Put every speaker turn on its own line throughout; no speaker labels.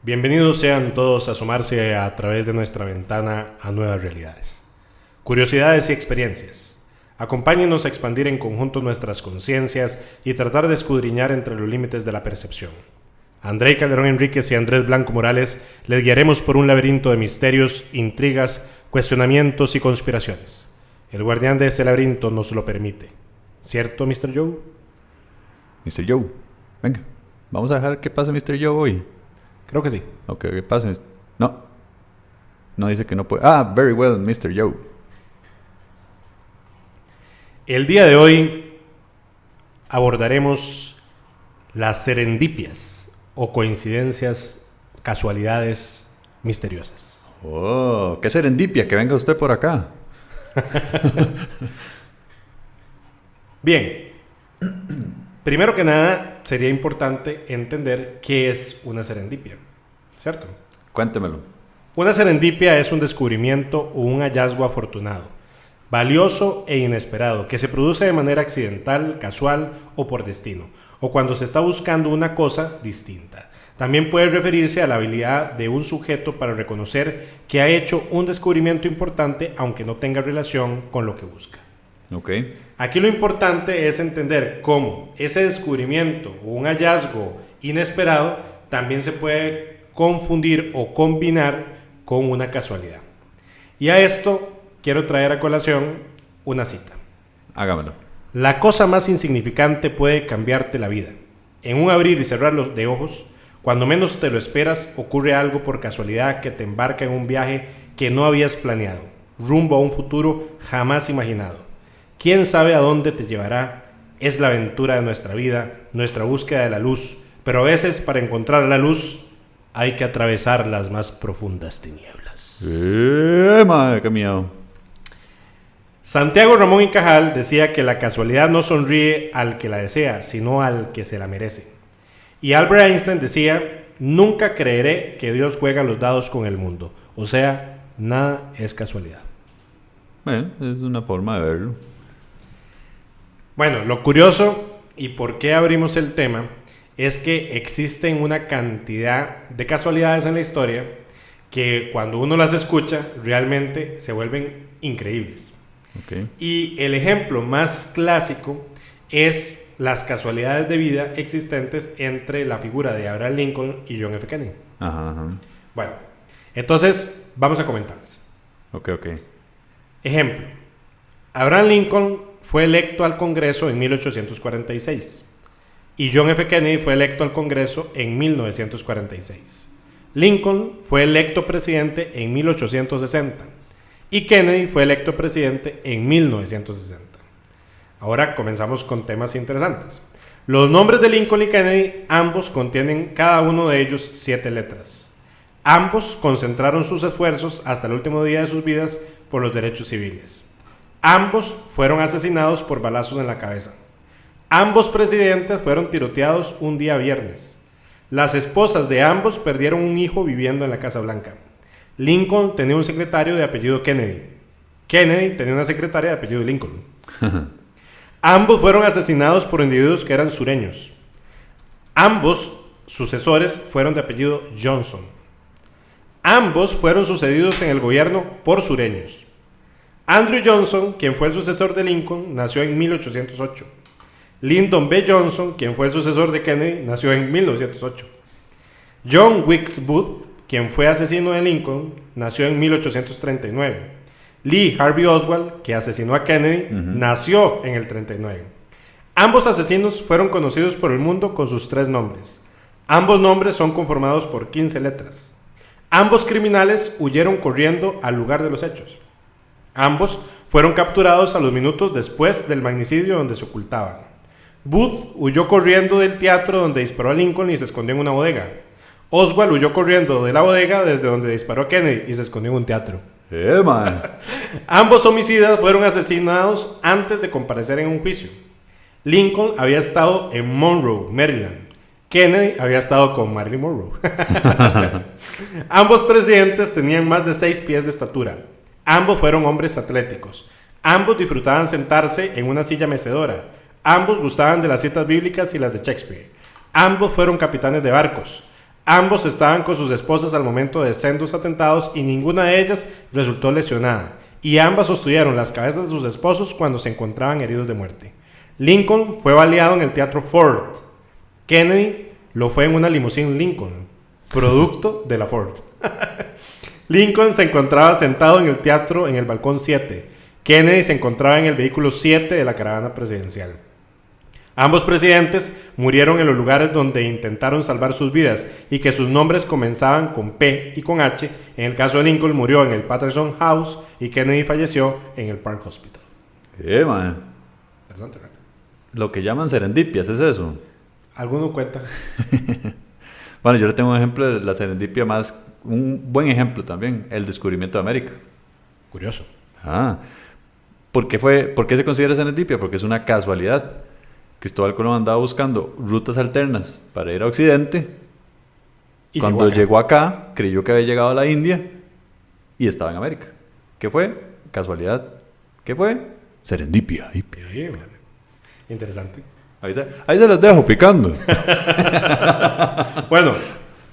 Bienvenidos sean todos a asomarse a través de nuestra ventana a nuevas realidades. Curiosidades y experiencias. Acompáñenos a expandir en conjunto nuestras conciencias y tratar de escudriñar entre los límites de la percepción. André Calderón Enríquez y Andrés Blanco Morales les guiaremos por un laberinto de misterios, intrigas, cuestionamientos y conspiraciones. El guardián de ese laberinto nos lo permite. ¿Cierto, Mr. Joe?
Mr. Joe, venga, vamos a dejar que pase Mr. Joe hoy.
Creo que sí.
Ok, que pase. No dice que no puede. Ah, very well, Mr. Joe.
El día de hoy abordaremos las serendipias o coincidencias, casualidades misteriosas.
Oh, qué serendipia que venga usted por acá.
Bien, primero que nada sería importante entender qué es una serendipia, ¿cierto?
Cuéntemelo.
Una serendipia es un descubrimiento o un hallazgo afortunado, valioso e inesperado, que se produce de manera accidental, casual o por destino, o cuando se está buscando una cosa distinta. También puede referirse a la habilidad de un sujeto para reconocer que ha hecho un descubrimiento importante aunque no tenga relación con lo que busca.
Okay.
Aquí lo importante es entender cómo ese descubrimiento o un hallazgo inesperado también se puede confundir o combinar con una casualidad. Y a esto quiero traer a colación una cita.
Hágamelo.
La cosa más insignificante puede cambiarte la vida. En un abrir y cerrar de ojos, cuando menos te lo esperas, ocurre algo por casualidad que te embarca en un viaje que no habías planeado, rumbo a un futuro jamás imaginado. ¿Quién sabe a dónde te llevará? Es la aventura de nuestra vida, nuestra búsqueda de la luz, pero a veces para encontrar la luz hay que atravesar las más profundas tinieblas.
Madre, qué miedo.
Santiago Ramón y Cajal decía que la casualidad no sonríe al que la desea, sino al que se la merece. Y Albert Einstein decía, nunca creeré que Dios juega los dados con el mundo. O sea, nada es casualidad.
Bueno, es una forma de verlo.
Bueno, lo curioso y por qué abrimos el tema es que existen una cantidad de casualidades en la historia que cuando uno las escucha realmente se vuelven increíbles.
Okay.
Y el ejemplo más clásico es las casualidades de vida existentes entre la figura de Abraham Lincoln y John F. Kennedy.
Ajá.
Bueno, entonces vamos a comentarles.
Ok.
Ejemplo, Abraham Lincoln fue electo al Congreso en 1846 y John F. Kennedy fue electo al Congreso en 1946. Lincoln fue electo presidente en 1860 y Kennedy fue electo presidente en 1960. Ahora comenzamos con temas interesantes. Los nombres de Lincoln y Kennedy, ambos contienen cada uno de ellos 7 letras. Ambos concentraron sus esfuerzos hasta el último día de sus vidas por los derechos civiles. Ambos fueron asesinados por balazos en la cabeza. Ambos presidentes fueron tiroteados un día viernes. Las esposas de ambos perdieron un hijo viviendo en la Casa Blanca. Lincoln tenía un secretario de apellido Kennedy. Kennedy tenía una secretaria de apellido Lincoln. Ambos fueron asesinados por individuos que eran sureños. Ambos sucesores fueron de apellido Johnson. Ambos fueron sucedidos en el gobierno por sureños. Andrew Johnson, quien fue el sucesor de Lincoln, nació en 1808. Lyndon B. Johnson, quien fue el sucesor de Kennedy, nació en 1908. John Wilkes Booth, quien fue asesino de Lincoln, nació en 1839. Lee Harvey Oswald, que asesinó a Kennedy, nació en el 39. Ambos asesinos fueron conocidos por el mundo con sus 3 nombres. Ambos nombres son conformados por 15 letras. Ambos criminales huyeron corriendo al lugar de los hechos. Ambos fueron capturados a los minutos después del magnicidio donde se ocultaban. Booth huyó corriendo del teatro donde disparó a Lincoln y se escondió en una bodega. Oswald huyó corriendo de la bodega desde donde disparó a Kennedy y se escondió en un teatro.
Man.
Ambos homicidas fueron asesinados antes de comparecer en un juicio. Lincoln había estado en Monroe, Maryland. Kennedy había estado con Marilyn Monroe. Ambos presidentes tenían más de 6 pies de estatura. Ambos fueron hombres atléticos. Ambos disfrutaban sentarse en una silla mecedora. Ambos gustaban de las citas bíblicas y las de Shakespeare. Ambos fueron capitanes de barcos. Ambos estaban con sus esposas al momento de sendos atentados y ninguna de ellas resultó lesionada, y ambas sostuvieron las cabezas de sus esposos cuando se encontraban heridos de muerte. Lincoln fue baleado en el Teatro Ford. Kennedy lo fue en una limusina Lincoln, producto de la Ford. Lincoln se encontraba sentado en el teatro en el balcón 7. Kennedy se encontraba en el vehículo 7 de la caravana presidencial. Ambos presidentes murieron en los lugares donde intentaron salvar sus vidas y que sus nombres comenzaban con P y con H. En el caso de Lincoln murió en el Patterson House y Kennedy falleció en el Park Hospital.
Man.
Interesante, ¿verdad?
Lo que llaman serendipias, ¿es eso?
¿Alguno cuenta?
Bueno, yo le tengo un ejemplo de la serendipia más... Un buen ejemplo también, el descubrimiento de América.
Curioso.
¿Por qué se considera serendipia? Porque es una casualidad. Cristóbal Colón andaba buscando rutas alternas para ir a Occidente. Y cuando llegó acá, creyó que había llegado a la India y estaba en América. ¿Qué fue? Casualidad. ¿Qué fue? Serendipia.
Sí, interesante.
Ahí se los dejo picando.
Bueno,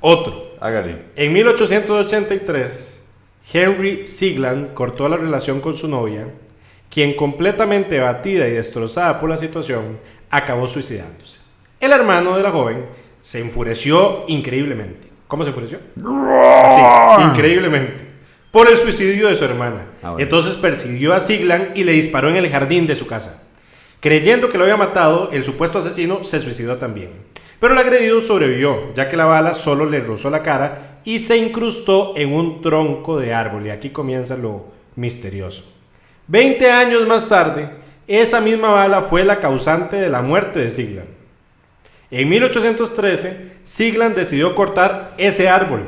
otro.
Hágale.
En 1883, Henry Sigland cortó la relación con su novia, quien completamente batida y destrozada por la situación, acabó suicidándose. El hermano de la joven se enfureció increíblemente. ¿Cómo se enfureció? Sí, increíblemente. Por el suicidio de su hermana. Bueno. Entonces persiguió a Sigland y le disparó en el jardín de su casa. Creyendo que lo había matado, el supuesto asesino se suicidó también. Pero el agredido sobrevivió, ya que la bala solo le rozó la cara y se incrustó en un tronco de árbol. Y aquí comienza lo misterioso. 20 años más tarde, esa misma bala fue la causante de la muerte de Sigland. En 1813, Sigland decidió cortar ese árbol.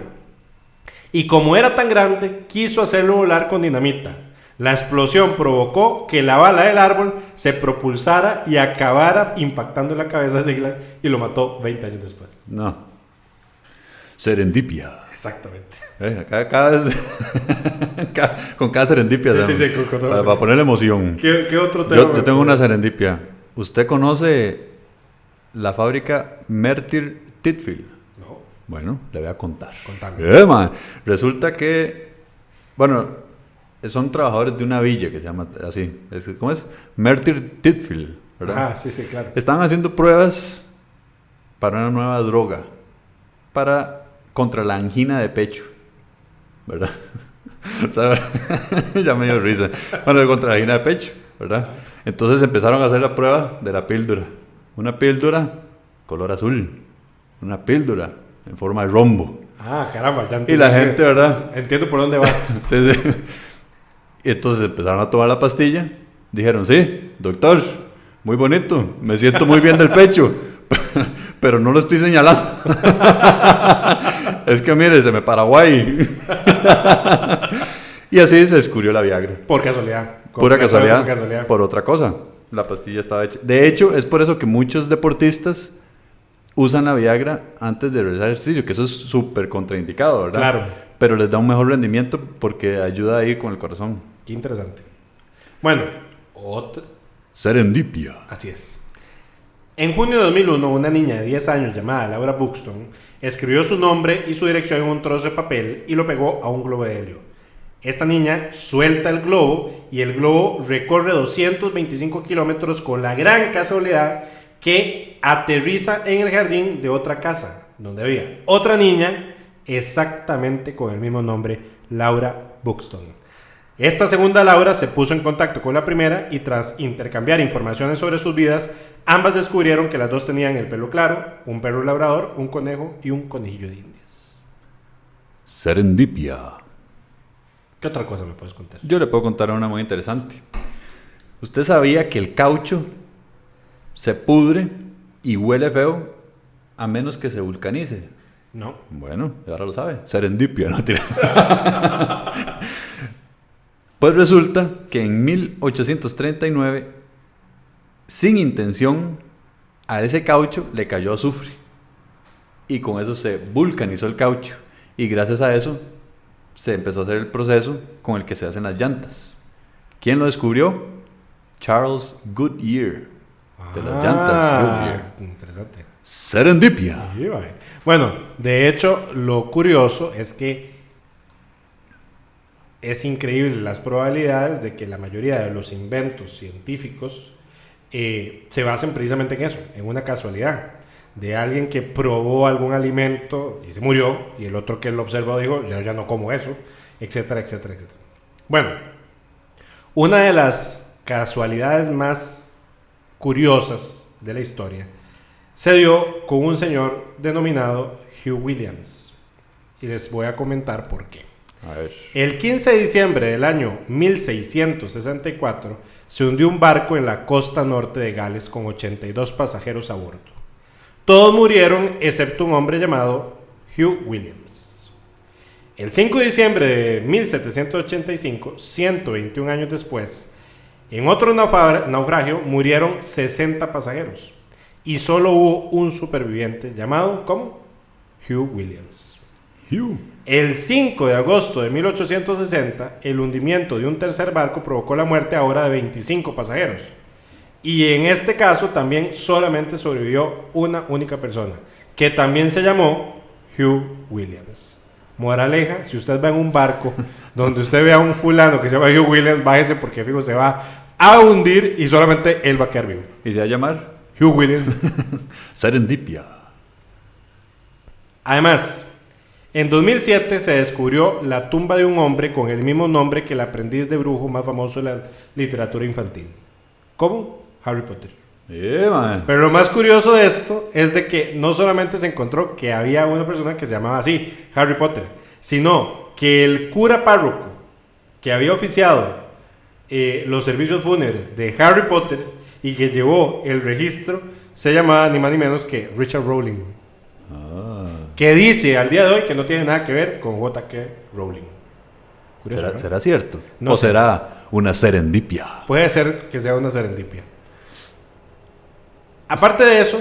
Y como era tan grande, quiso hacerlo volar con dinamita. La explosión provocó que la bala del árbol se propulsara y acabara impactando en la cabeza de Sigland y lo mató 20 años después.
No. Serendipia.
Exactamente.
Con cada serendipia.
Sí,
para ponerle emoción.
¿Qué otro tema?
Yo tengo una serendipia. ¿Usted conoce la fábrica Mertir Titfield?
No.
Bueno, le voy a contar.
Contame.
Resulta que, bueno, son trabajadores de una villa que se llama así. ¿Cómo es? Mertir Titfield, ¿verdad?
Sí, claro.
Estaban haciendo pruebas para una nueva droga contra la angina de pecho, ¿verdad? Ya me dio risa. Bueno, contra la angina de pecho, ¿verdad? Entonces empezaron a hacer la prueba de la píldora. Una píldora color azul, una píldora en forma de rombo.
Caramba, ya entiendo.
Y la gente, ¿verdad?
Entiendo por dónde vas.
Sí. Y entonces empezaron a tomar la pastilla. Dijeron, sí, doctor, muy bonito, me siento muy bien del pecho, pero no lo estoy señalando. Es que mire, se me Paraguay. Y así se descubrió la Viagra.
Por casualidad.
Pura casualidad. Por otra cosa. La pastilla estaba hecha. De hecho, es por eso que muchos deportistas usan la Viagra antes de realizar ejercicio, que eso es súper contraindicado, ¿verdad?
Claro.
Pero les da un mejor rendimiento porque ayuda ahí con el corazón.
Qué interesante. Bueno, otra.
Serendipia.
Así es. En junio de 2001, una niña de 10 años llamada Laura Buxton escribió su nombre y su dirección en un trozo de papel y lo pegó a un globo de helio. Esta niña suelta el globo y el globo recorre 225 kilómetros con la gran casualidad que aterriza en el jardín de otra casa, donde había otra niña exactamente con el mismo nombre, Laura Buxton. Esta segunda Laura se puso en contacto con la primera y tras intercambiar informaciones sobre sus vidas, ambas descubrieron que las dos tenían el pelo claro, un perro labrador, un conejo y un conejillo de indias.
Serendipia.
¿Qué otra cosa me puedes contar?
Yo le puedo contar una muy interesante. ¿Usted sabía que el caucho se pudre y huele feo a menos que se vulcanice?
No.
Bueno, ahora lo sabe. Serendipia, ¿no? Pues resulta que en 1839, sin intención, a ese caucho le cayó azufre. Y con eso se vulcanizó el caucho. Y gracias a eso se empezó a hacer el proceso con el que se hacen las llantas. ¿Quién lo descubrió? Charles Goodyear. De las llantas Goodyear.
Interesante.
Serendipia.
Bueno, de hecho, lo curioso es que es increíble las probabilidades de que la mayoría de los inventos científicos se basen precisamente en eso, en una casualidad. De alguien que probó algún alimento y se murió, y el otro que lo observó dijo, yo ya no como eso, etcétera, etcétera, etcétera. Bueno, una de las casualidades más curiosas de la historia se dio con un señor denominado Hugh Williams. Y les voy a comentar por qué.
A ver.
El 15 de diciembre del año 1664 se hundió un barco en la costa norte de Gales con 82 pasajeros a bordo. Todos murieron excepto un hombre llamado Hugh Williams. El 5 de diciembre de 1785, 121 años después, en otro naufragio murieron 60 pasajeros y solo hubo un superviviente llamado, ¿cómo? Hugh Williams.
Hugh.
El 5 de agosto de 1860, el hundimiento de un tercer barco provocó la muerte ahora de 25 pasajeros. Y en este caso también solamente sobrevivió una única persona, que también se llamó Hugh Williams. Moraleja, si usted va en un barco donde usted vea a un fulano que se llama Hugh Williams, bájese porque fijo se va a hundir y solamente él va a quedar vivo.
¿Y se va a llamar?
Hugh Williams.
Serendipia.
Además, en 2007 se descubrió la tumba de un hombre con el mismo nombre que el aprendiz de brujo más famoso de la literatura infantil. ¿Cómo? Harry Potter. Pero lo más curioso de esto es de que no solamente se encontró que había una persona que se llamaba así, Harry Potter, sino que el cura párroco que había oficiado los servicios fúnebres de Harry Potter y que llevó el registro se llamaba ni más ni menos que Richard Rowling. Que dice al día de hoy que no tiene nada que ver con J.K. Rowling. Curioso,
¿Será cierto?
No
¿O
sé.
será una serendipia?
Puede ser que sea una serendipia. Aparte de eso,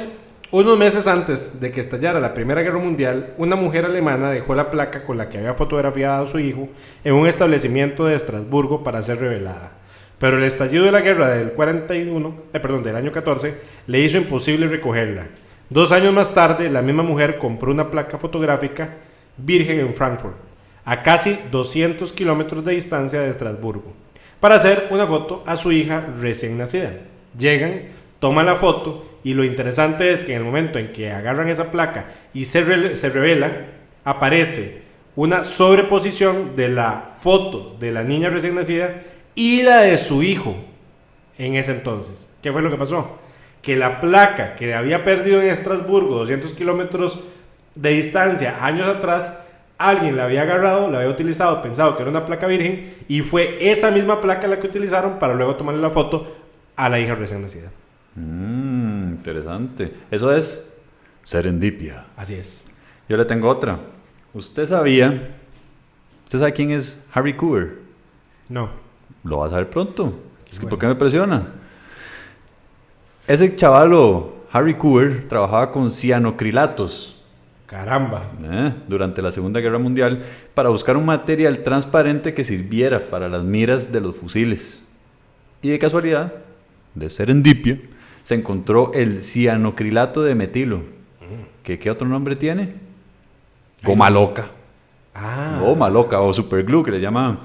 unos meses antes de que estallara la Primera Guerra Mundial, una mujer alemana dejó la placa con la que había fotografiado a su hijo en un establecimiento de Estrasburgo para ser revelada. Pero el estallido de la guerra del año 14 le hizo imposible recogerla. 2 años más tarde, la misma mujer compró una placa fotográfica virgen en Frankfurt, a casi 200 kilómetros de distancia de Estrasburgo, para hacer una foto a su hija recién nacida. Llegan, toman la foto y lo interesante es que en el momento en que agarran esa placa y se revela, aparece una sobreposición de la foto de la niña recién nacida y la de su hijo en ese entonces. ¿Qué fue lo que pasó? Que la placa que había perdido en Estrasburgo, 200 kilómetros de distancia, años atrás, alguien la había agarrado, la había utilizado, pensado que era una placa virgen, y fue esa misma placa la que utilizaron para luego tomarle la foto a la hija recién nacida.
Interesante. Eso es serendipia.
Así es.
Yo le tengo otra. ¿Usted sabe quién es Harry Coover?
No.
Lo va a saber pronto. Es que,
Bueno.
¿por qué me presiona? Ese chavalo, Harry Coover, trabajaba con cianocrilatos
Caramba.
durante la Segunda Guerra Mundial para buscar un material transparente que sirviera para las miras de los fusiles. Y de casualidad, de serendipia, se encontró el cianocrilato de metilo. ¿Qué otro nombre tiene? Goma loca. Goma loca o superglue que le llamaban.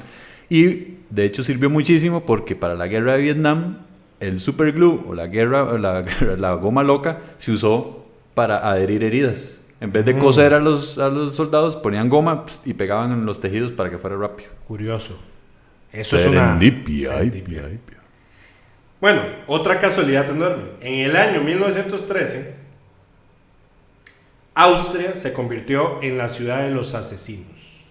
Y de hecho sirvió muchísimo porque para la guerra de Vietnam el superglue o la goma loca se usó para adherir heridas. En vez de coser a los soldados, ponían goma y pegaban en los tejidos para que fuera rápido.
Curioso. Eso
serendipia.
es una serendipia. Bueno, otra casualidad enorme. En el año 1913, Austria se convirtió en la ciudad de los asesinos.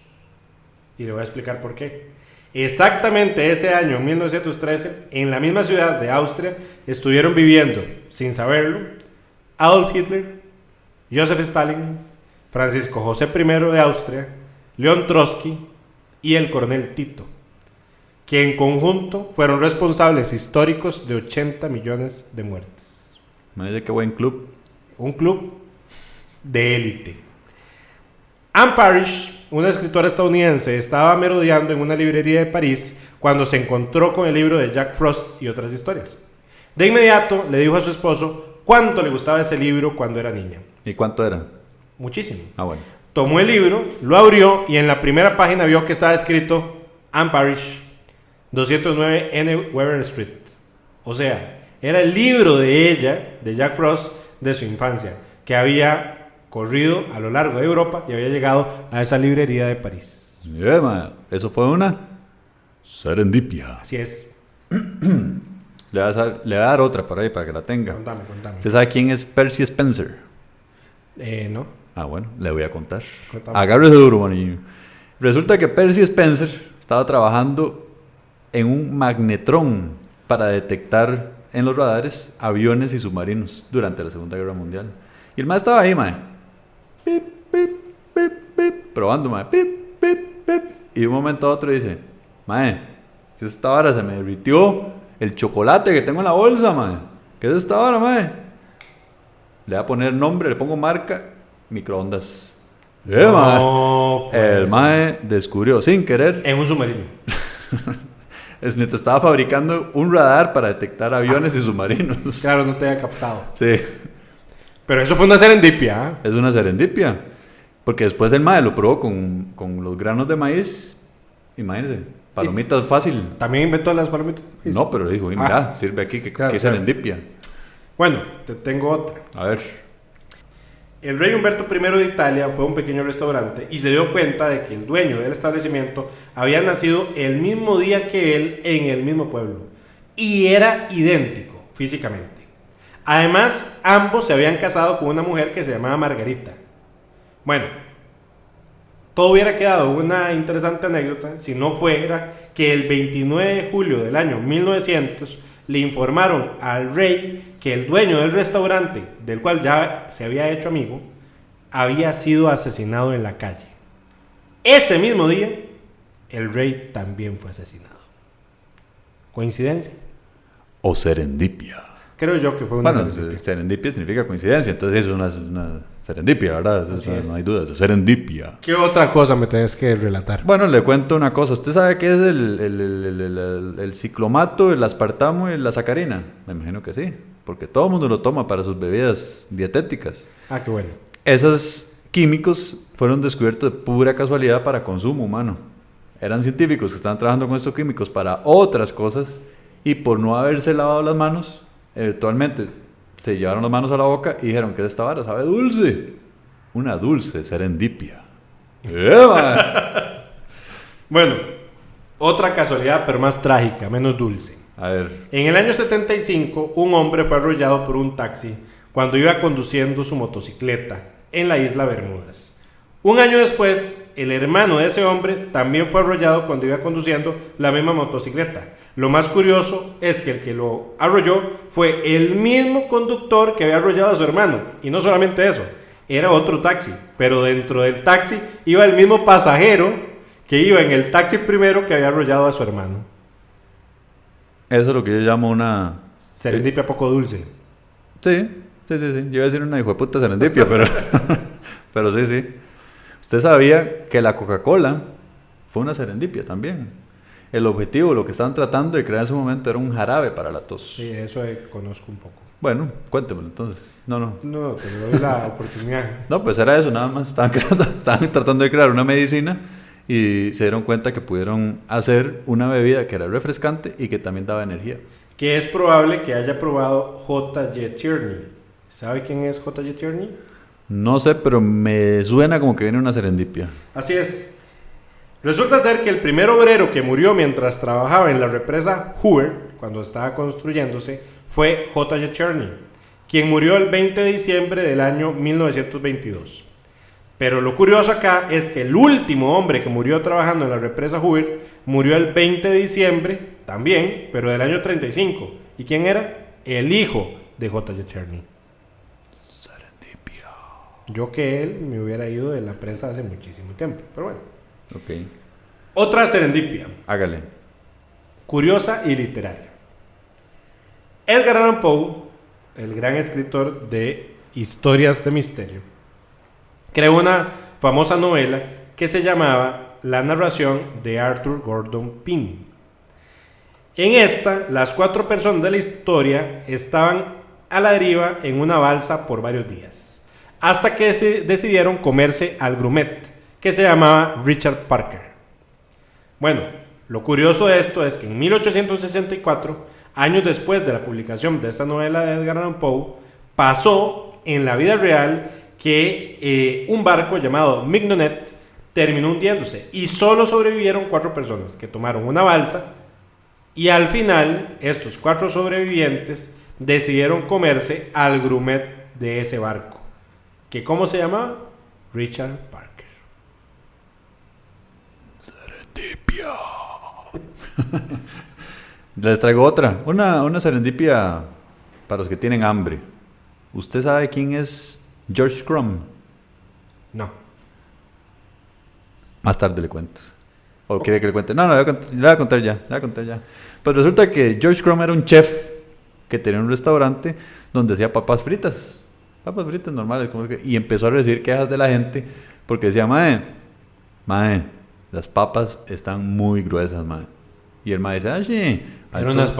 Y le voy a explicar por qué. Exactamente ese año, 1913, en la misma ciudad de Austria, estuvieron viviendo, sin saberlo, Adolf Hitler, Joseph Stalin, Francisco José I de Austria, León Trotsky y el coronel Tito, que en conjunto fueron responsables históricos de 80 millones de muertes.
Me dice qué buen club.
Un club de élite. Anne Parrish, una escritora estadounidense, estaba merodeando en una librería de París cuando se encontró con el libro de Jack Frost y otras historias. De inmediato le dijo a su esposo: cuánto le gustaba ese libro cuando era niña.
¿Y cuánto era?
Muchísimo.
Ah, bueno.
Tomó el libro, lo abrió y en la primera página vio que estaba escrito Anne Parrish, 209 N. Weber Street. O sea, era el libro de ella, de Jack Frost, de su infancia, que había corrido a lo largo de Europa y había llegado a esa librería de París.
Eso fue una serendipia.
Así es.
Le voy a dar otra por ahí para que la tenga.
Contame.
¿Usted sabe quién es Percy Spencer?
No.
Ah, bueno, le voy a contar.
Contame.
Agárrese duro, manillo. Resulta que Percy Spencer estaba trabajando en un magnetrón para detectar en los radares aviones y submarinos durante la Segunda Guerra Mundial. Y el mae estaba ahí, mae. Pip, pip, pip, pip, probando, mae. Pip, pip, pip. Y de un momento a otro dice, mae, ¿qué es esta vara? Se me derritió el chocolate que tengo en la bolsa, mae. ¿Qué es esta vara, mae? Le voy a poner nombre, le pongo marca, microondas.
No,
mae. El mae descubrió sin querer.
En un submarino.
Estaba fabricando un radar para detectar aviones y submarinos.
Claro, no te había captado.
Sí.
Pero eso fue una serendipia, ¿eh?
Es una serendipia. Porque después el mae lo probó con los granos de maíz. Imagínense, palomitas fácil.
¿También inventó las palomitas?
No, pero dijo, mira, sirve aquí, que serendipia.
Bueno, te tengo otra.
A ver.
El rey Humberto I de Italia fue a un pequeño restaurante y se dio cuenta de que el dueño del establecimiento había nacido el mismo día que él en el mismo pueblo. Y era idéntico físicamente. Además, ambos se habían casado con una mujer que se llamaba Margarita. Bueno, todo hubiera quedado una interesante anécdota si no fuera que el 29 de julio del año 1900 le informaron al rey que el dueño del restaurante, del cual ya se había hecho amigo, había sido asesinado en la calle. Ese mismo día, el rey también fue asesinado. ¿Coincidencia?
O serendipia.
Creo yo que fue una serendipia.
Serendipia significa coincidencia, entonces eso es una serendipia, ¿verdad? No hay duda, serendipia.
¿Qué otra cosa me tenés que relatar?
Bueno, le cuento una cosa. ¿Usted sabe qué es el ciclomato, el aspartamo y la sacarina? Me imagino que sí, porque todo el mundo lo toma para sus bebidas dietéticas.
Ah, qué bueno.
Esos químicos fueron descubiertos de pura casualidad para consumo humano. Eran científicos que estaban trabajando con estos químicos para otras cosas y por no haberse lavado las manos, eventualmente se llevaron las manos a la boca y dijeron que esta vara sabe dulce. Una dulce serendipia.
Bueno, otra casualidad, pero más trágica, menos dulce.
A ver.
En el año 75, un hombre fue arrollado por un taxi cuando iba conduciendo su motocicleta en la isla Bermudas. Un año después, el hermano de ese hombre también fue arrollado cuando iba conduciendo la misma motocicleta. Lo más curioso es que el que lo arrolló fue el mismo conductor que había arrollado a su hermano. Y no solamente eso, era otro taxi, pero dentro del taxi iba el mismo pasajero que iba en el taxi primero que había arrollado a su hermano.
Eso es lo que yo llamo una...
Serendipia poco dulce.
Sí. Yo iba a decir una hijo de puta serendipia, pero... pero sí. Usted sabía que la Coca-Cola fue una serendipia también. El objetivo, lo que estaban tratando de crear en su momento era un jarabe para la tos.
Sí, eso conozco un poco.
Bueno, cuéntemelo entonces. No,
te doy la oportunidad.
No, pues era eso, nada más. Estaban tratando de crear una medicina y se dieron cuenta que pudieron hacer una bebida que era refrescante y que también daba energía.
Que es probable que haya probado J.J. Tierney. ¿Sabe quién es J.J. Tierney?
No sé, pero me suena como que viene una serendipia.
Así es. Resulta ser que el primer obrero que murió mientras trabajaba en la represa Hoover, cuando estaba construyéndose, fue J.J. Tierney, quien murió el 20 de diciembre del año 1922. Pero lo curioso acá es que el último hombre que murió trabajando en la represa Hoover murió el 20 de diciembre también, pero del año 35. ¿Y quién era? El hijo de J.J. Tierney.
Serendipia.
Yo que él me hubiera ido de la presa hace muchísimo tiempo, pero bueno.
Ok.
Otra serendipia.
Hágale.
Curiosa y literaria. Edgar Allan Poe, el gran escritor de historias de misterio, creó una famosa novela que se llamaba La narración de Arthur Gordon Pym. En esta, las 4 personas de la historia estaban a la deriva en una balsa por varios días, hasta que decidieron comerse al grumet, que se llamaba Richard Parker. Bueno, lo curioso de esto es que en 1864, años después de la publicación de esta novela de Edgar Allan Poe, pasó en la vida real que un barco llamado Mignonet terminó hundiéndose y solo sobrevivieron 4 personas que tomaron una balsa, y al final estos 4 sobrevivientes decidieron comerse al grumet de ese barco, que ¿cómo se llamaba? Richard Parker.
Serendipia. Les traigo otra, una serendipia para los que tienen hambre. ¿Usted sabe quién es George Crumb?
No.
Más tarde le cuento. ¿O quiere que le cuente? No, le voy a contar ya. Pues resulta que George Crumb era un chef que tenía un restaurante donde hacía papas fritas normales, y empezó a recibir quejas de la gente porque decía, mae, las papas están muy gruesas, mae. Y el mae dice, sí.
Eran unas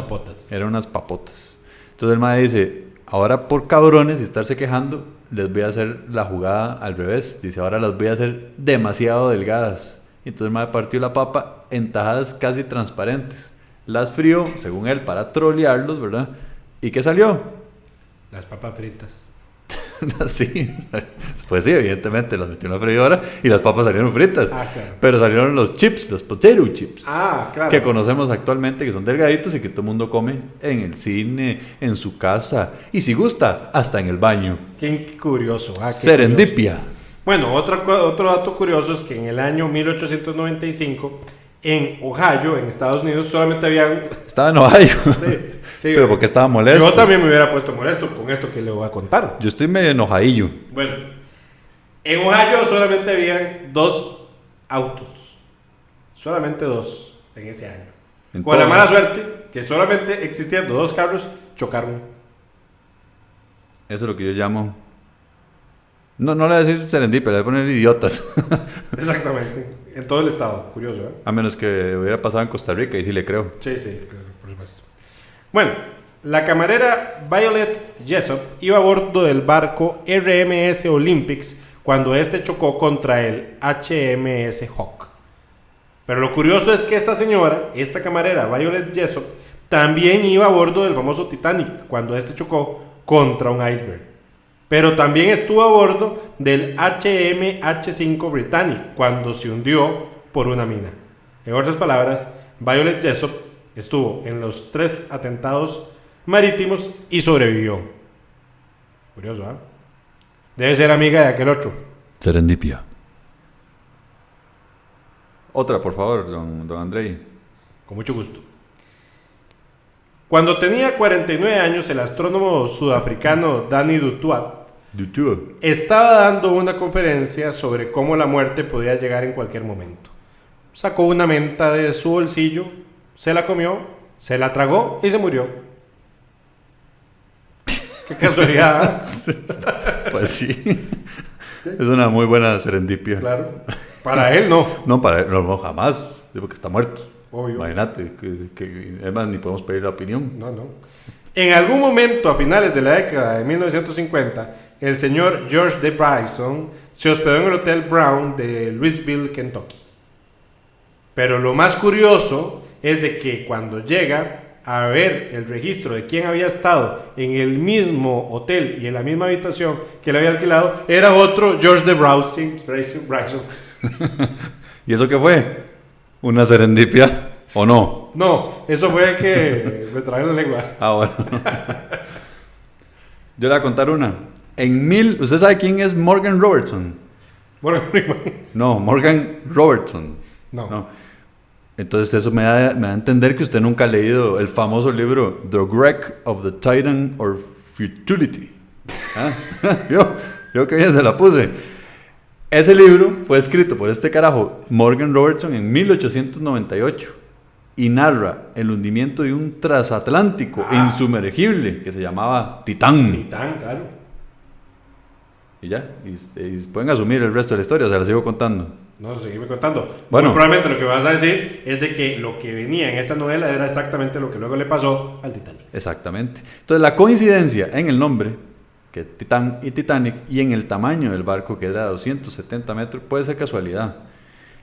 papotas.
Entonces el mae dice, ahora por cabrones y estarse quejando, les voy a hacer la jugada al revés. Dice, ahora las voy a hacer demasiado delgadas. Y entonces el mae partió la papa en tajadas casi transparentes. Las frió, según él, para trolearlos, ¿verdad? ¿Y qué salió?
Las papas fritas.
Sí, pues sí, evidentemente las metió en la freidora y las papas salieron fritas.
Claro.
Pero salieron los chips, los potato chips.
Claro.
Que conocemos actualmente, que son delgaditos y que todo el mundo come en el cine, en su casa y si gusta, hasta en el baño.
Qué curioso. Qué
Serendipia.
Curioso. Bueno, otro dato curioso es que en el año 1895, en Ohio, en Estados Unidos, solamente habían...
Estaba en Ohio.
Sí,
pero porque estaba molesto.
Yo también me hubiera puesto molesto con esto que le voy a contar.
Yo estoy medio enojadillo.
Bueno, en Ohio solamente habían 2 autos. Solamente 2 en ese año. Con la mala suerte que solamente existiendo 2 carros, chocaron.
Eso es lo que yo llamo... No le voy a decir serendipia, le voy a poner idiotas.
Exactamente. En todo el estado. Curioso, ¿eh?
A menos que hubiera pasado en Costa Rica y sí le creo.
Sí, claro, por supuesto. Bueno, la camarera Violet Jessop iba a bordo del barco RMS Olympics cuando este chocó contra el HMS Hawk. Pero lo curioso es que esta camarera Violet Jessop, también iba a bordo del famoso Titanic cuando este chocó contra un iceberg. Pero también estuvo a bordo del HMH5 Britannic cuando se hundió por una mina. En otras palabras, Violet Jessop estuvo en los 3 atentados marítimos y sobrevivió. Curioso, ¿eh? Debe ser amiga de aquel otro.
Serendipia. Otra, por favor, don Andrei.
Con mucho gusto. Cuando tenía 49 años, el astrónomo sudafricano Danny Dutoit estaba dando una conferencia sobre cómo la muerte podía llegar en cualquier momento. Sacó una menta de su bolsillo, se la comió, se la tragó y se murió. Qué casualidad.
Pues sí. Es una muy buena serendipia.
Claro. Para él no.
No, para él no, jamás. Porque está muerto.
Obvio.
Imagínate, que además ni podemos pedir la opinión.
No. En algún momento, a finales de la década de 1950, el señor George D. Bryson se hospedó en el Hotel Brown de Louisville, Kentucky. Pero lo más curioso es de que cuando llega a ver el registro de quién había estado en el mismo hotel y en la misma habitación que le había alquilado, era otro George D. Bryson.
¿Y eso qué fue? ¿Una serendipia o no?
No, eso fue que me trae la lengua.
Bueno. Yo le voy a contar una. ¿Usted sabe quién es Morgan Robertson? No, Morgan Robertson. No. Entonces eso me da a entender que usted nunca ha leído el famoso libro The Wreck of the Titan or Futility. Yo que bien se la puse. Ese libro fue escrito por este carajo Morgan Robertson en 1898 y narra el hundimiento de un transatlántico insumergible que se llamaba Titán.
Titán, claro.
Y ya, y pueden asumir el resto de la historia, se la sigo contando.
No, seguime contando.
Bueno,
muy probablemente lo que vas a decir es de que lo que venía en esa novela era exactamente lo que luego le pasó al Titanic.
Exactamente. Entonces, la coincidencia en el nombre, que Titán y Titanic, y en el tamaño del barco, que era de 270 metros, puede ser casualidad.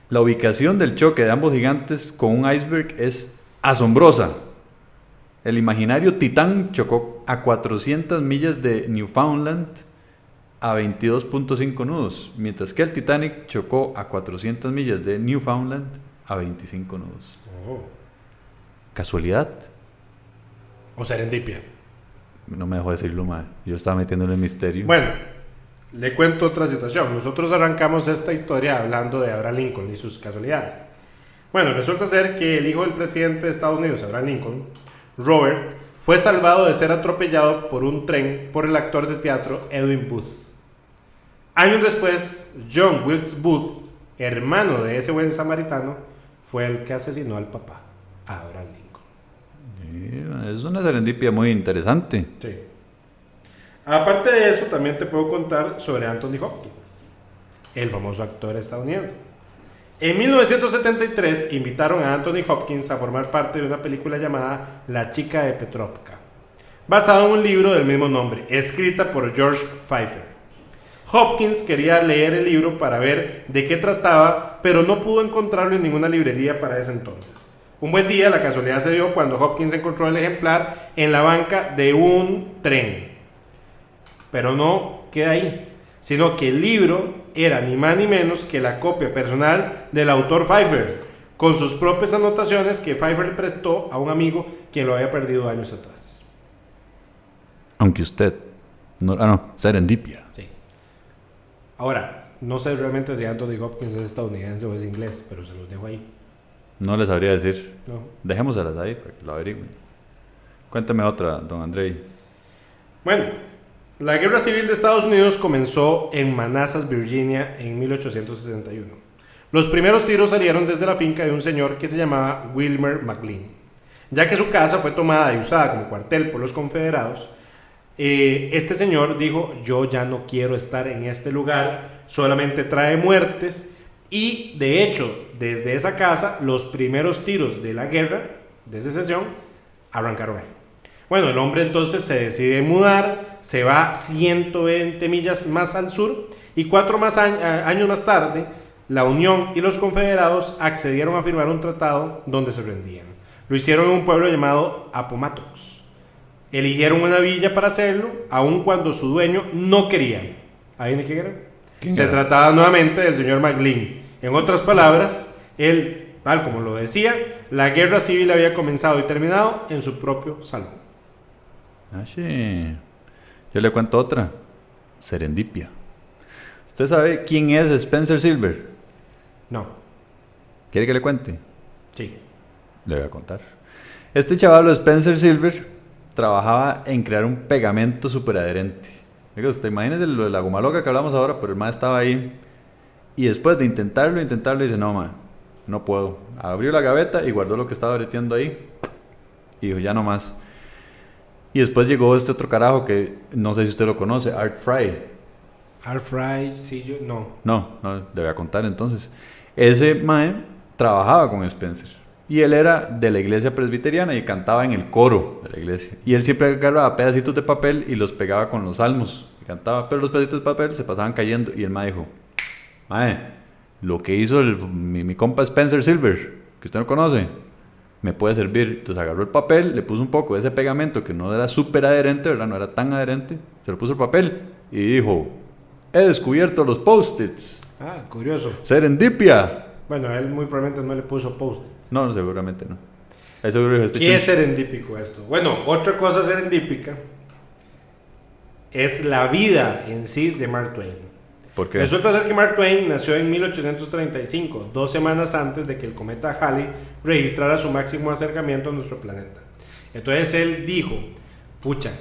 La ubicación del choque de ambos gigantes con un iceberg es asombrosa. El imaginario Titán chocó a 400 millas de Newfoundland a 22.5 nudos, mientras que el Titanic chocó a 400 millas de Newfoundland a 25 nudos.
Oh.
¿Casualidad?
O serendipia.
No me dejó decirlo, mae. Yo estaba metiéndole el misterio.
Bueno, le cuento otra situación. Nosotros arrancamos esta historia hablando de Abraham Lincoln y sus casualidades. Bueno, resulta ser que el hijo del presidente de Estados Unidos, Abraham Lincoln, Robert, fue salvado de ser atropellado por un tren por el actor de teatro Edwin Booth. Años después, John Wilkes Booth, hermano de ese buen samaritano, fue el que asesinó al papá, a Abraham Lincoln.
Es una serendipia muy interesante.
Sí. Aparte de eso, también te puedo contar sobre Anthony Hopkins, el famoso actor estadounidense. En 1973 invitaron a Anthony Hopkins a formar parte de una película llamada La chica de Petrovka, basada en un libro del mismo nombre, escrita por George Pfeiffer. Hopkins quería leer el libro para ver de qué trataba, pero no pudo encontrarlo en ninguna librería para ese entonces. Un buen día, la casualidad se dio cuando Hopkins encontró el ejemplar en la banca de un tren. Pero no queda ahí, sino que el libro era ni más ni menos que la copia personal del autor Pfeiffer, con sus propias anotaciones que Pfeiffer le prestó a un amigo quien lo había perdido años atrás.
Aunque usted... serendipia.
Sí. Ahora, no sé realmente si Anthony Hopkins es estadounidense o es inglés, pero se los dejo ahí.
No le sabría decir.
No.
Dejémoselas ahí para que lo averigüen. Cuéntame otra, don Andrei.
Bueno, la Guerra Civil de Estados Unidos comenzó en Manassas, Virginia, en 1861. Los primeros tiros salieron desde la finca de un señor que se llamaba Wilmer McLean. Ya que su casa fue tomada y usada como cuartel por los confederados, este señor dijo: yo ya no quiero estar en este lugar, solamente trae muertes. Y de hecho, desde esa casa, los primeros tiros de la guerra de secesión arrancaron ahí. Bueno, el hombre entonces se decide mudar, se va 120 millas más al sur, y 4 años más tarde, la Unión y los confederados accedieron a firmar un tratado donde se rendían. Lo hicieron en un pueblo llamado Appomattox. Eligieron una villa para hacerlo, aun cuando su dueño no quería. ¿Ahí de quién era? Se trataba nuevamente del señor McLean. En otras palabras, él, tal como lo decía, la guerra civil había comenzado y terminado en su propio salón.
Ah, sí. Yo le cuento otra. Serendipia. ¿Usted sabe quién es Spencer Silver?
No.
¿Quiere que le cuente?
Sí.
Le voy a contar. Este chaval, Spencer Silver, trabajaba en crear un pegamento súper adherente. Oiga, usted imagínese lo de la goma loca que hablamos ahora, pero el man estaba ahí. Y después de intentarlo, dice: no, man, no puedo. Abrió la gaveta y guardó lo que estaba breteando ahí. Y dijo: ya no más. Y después llegó este otro carajo que no sé si usted lo conoce, Art Fry.
Art Fry, sí, yo no.
No, le voy a contar entonces. Ese man trabajaba con Spencer. Y él era de la iglesia presbiteriana y cantaba en el coro de la iglesia. Y él siempre agarraba pedacitos de papel y los pegaba con los salmos. Y cantaba, pero los pedacitos de papel se pasaban cayendo. Y el mae dijo: mae, lo que hizo mi compa Spencer Silver, que usted no conoce, me puede servir. Entonces agarró el papel, le puso un poco de ese pegamento que no era súper adherente, ¿verdad? No era tan adherente. Se lo puso el papel y dijo: he descubierto los post-its.
Ah, curioso.
Serendipia.
Bueno, él muy probablemente no le puso post-it.
No, seguramente no. Eso dijo este
¿Qué es serendípico esto? Bueno, otra cosa serendípica es la vida en sí de Mark Twain.
¿Por qué?
Resulta ser que Mark Twain nació en 1835, 2 semanas antes de que el cometa Halley registrara su máximo acercamiento a nuestro planeta. Entonces él dijo: pucha,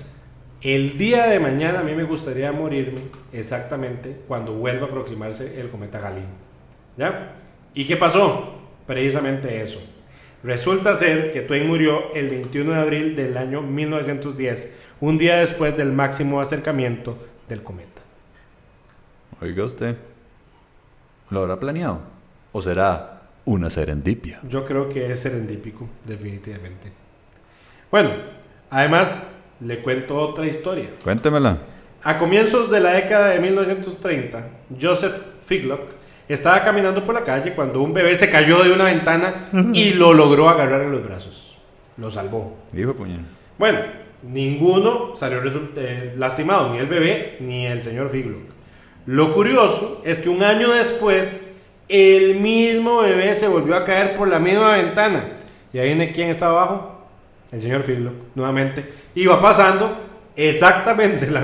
el día de mañana a mí me gustaría morirme exactamente cuando vuelva a aproximarse el cometa Halley. ¿Ya? ¿Y qué pasó? Precisamente eso. Resulta ser que Twain murió el 21 de abril del año 1910, un día después del máximo acercamiento del cometa.
Oiga usted, ¿lo habrá planeado? ¿O será una serendipia?
Yo creo que es serendípico, definitivamente. Bueno, además le cuento otra historia.
Cuéntemela.
A comienzos de la década de 1930, Joseph Figlock estaba caminando por la calle cuando un bebé se cayó de una ventana y lo logró agarrar en los brazos. Lo salvó.
Hijo de puñal.
Bueno, ninguno salió lastimado, ni el bebé ni el señor Figlock. Lo curioso es que un año después, el mismo bebé se volvió a caer por la misma ventana. ¿Y ahí viene quién estaba abajo? El señor Figlock, nuevamente. Iba pasando exactamente en la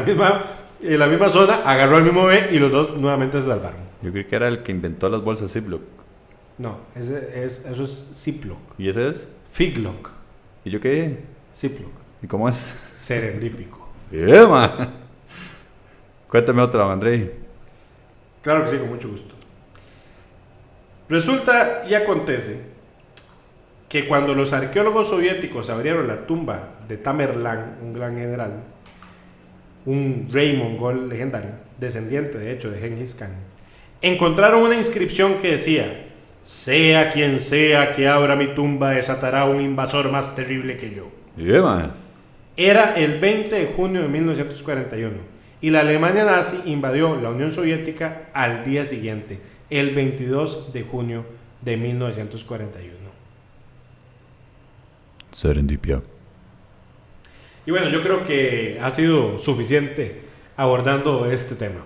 misma zona, agarró al mismo bebé y los dos nuevamente se salvaron.
Yo creí que era el que inventó las bolsas Ziploc.
No, eso es Ziploc.
¿Y ese es?
Figlock.
¿Y yo qué dije?
Ziploc.
¿Y cómo es?
Serendípico.
Man. Cuéntame otra, don Andrei.
Claro que sí, con mucho gusto. Resulta y acontece que cuando los arqueólogos soviéticos abrieron la tumba de Tamerlán, un gran general, un rey mongol legendario, descendiente de hecho de Genghis Khan, encontraron una inscripción que decía: sea quien sea que abra mi tumba desatará un invasor más terrible que yo.
Man.
Era el 20 de junio de 1941 y la Alemania nazi invadió la Unión Soviética al día siguiente, el 22 de junio de 1941.
Serendipia.
Y bueno, yo creo que ha sido suficiente abordando este tema.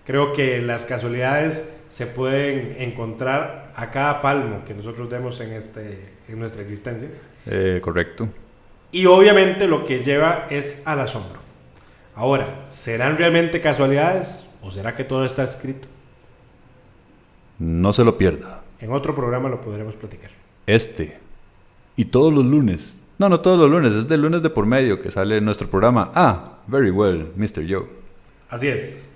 Creo que las casualidades se pueden encontrar a cada palmo que nosotros demos en nuestra existencia.
Correcto.
Y obviamente lo que lleva es al asombro. Ahora, ¿serán realmente casualidades o será que todo está escrito?
No se lo pierda.
En otro programa lo podremos platicar.
Y todos los lunes. No todos los lunes, es de lunes de por medio que sale nuestro programa. Very well, Mr. Joe.
Así es.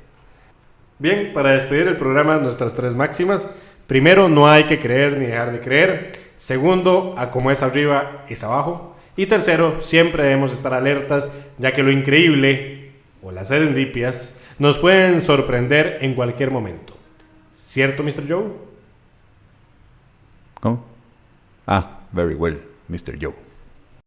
Bien, para despedir el programa, nuestras 3 máximas. Primero, no hay que creer ni dejar de creer. Segundo, a como es arriba, es abajo. Y tercero, siempre debemos estar alertas, ya que lo increíble, o las serendipias, nos pueden sorprender en cualquier momento. ¿Cierto, Mr. Joe?
¿Cómo? Very well, Mr. Joe.